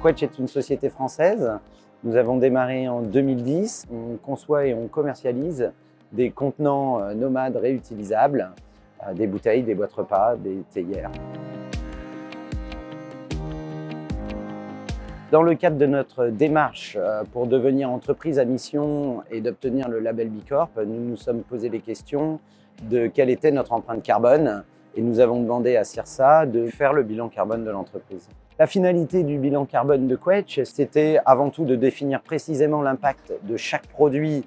Quetch est une société française. Nous avons démarré en 2010. On conçoit et on commercialise des contenants nomades réutilisables, des bouteilles, des boîtes repas, des théières. Dans le cadre de notre démarche pour devenir entreprise à mission et d'obtenir le label B Corp, nous nous sommes posé les questions de quelle était notre empreinte carbone et nous avons demandé à CIRSA de faire le bilan carbone de l'entreprise. La finalité du bilan carbone de Quetch, c'était avant tout de définir précisément l'impact de chaque produit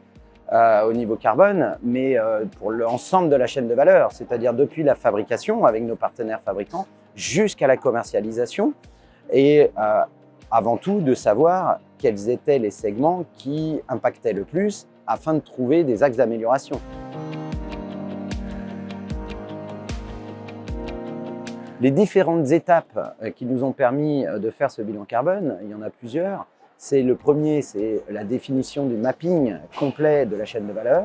au niveau carbone, mais pour l'ensemble de la chaîne de valeur, c'est-à-dire depuis la fabrication avec nos partenaires fabricants jusqu'à la commercialisation et avant tout de savoir quels étaient les segments qui impactaient le plus afin de trouver des axes d'amélioration. Les différentes étapes qui nous ont permis de faire ce bilan carbone, il y en a plusieurs. Le premier, c'est la définition du mapping complet de la chaîne de valeur.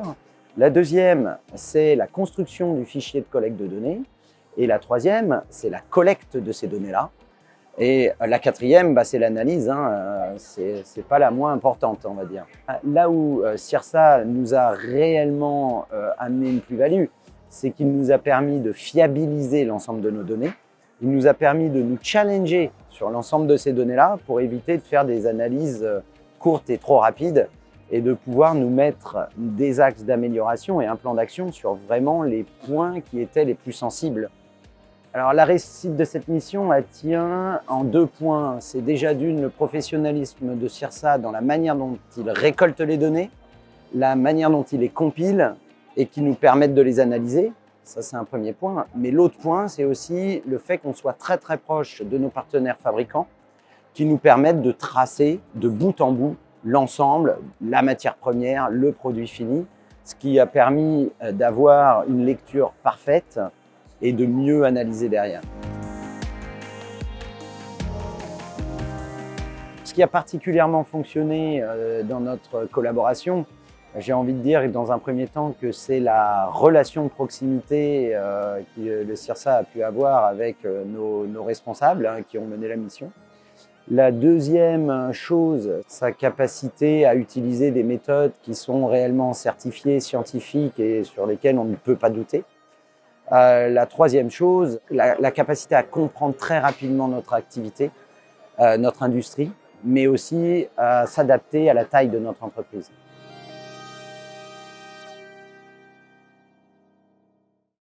La deuxième, c'est la construction du fichier de collecte de données. Et la troisième, c'est la collecte de ces données-là. Et la quatrième, c'est l'analyse, c'est pas la moins importante, on va dire. Là où CIRSA nous a réellement amené une plus-value, c'est qu'il nous a permis de fiabiliser l'ensemble de nos données. Il nous a permis de nous challenger sur l'ensemble de ces données-là pour éviter de faire des analyses courtes et trop rapides et de pouvoir nous mettre des axes d'amélioration et un plan d'action sur vraiment les points qui étaient les plus sensibles. Alors la réussite de cette mission, elle tient en 2 points. C'est déjà d'une, le professionnalisme de CIRSA dans la manière dont il récolte les données, la manière dont il les compile et qui nous permettent de les analyser. Ça, c'est un premier point. Mais l'autre point, c'est aussi le fait qu'on soit très très proche de nos partenaires fabricants qui nous permettent de tracer de bout en bout l'ensemble, la matière première, le produit fini, ce qui a permis d'avoir une lecture parfaite et de mieux analyser derrière. Ce qui a particulièrement fonctionné dans notre collaboration, j'ai envie de dire dans un premier temps que c'est la relation de proximité que le CIRSA a pu avoir avec nos responsables qui ont mené la mission. La deuxième chose, sa capacité à utiliser des méthodes qui sont réellement certifiées, scientifiques et sur lesquelles on ne peut pas douter. La troisième chose, la capacité à comprendre très rapidement notre activité, notre industrie, mais aussi à s'adapter à la taille de notre entreprise.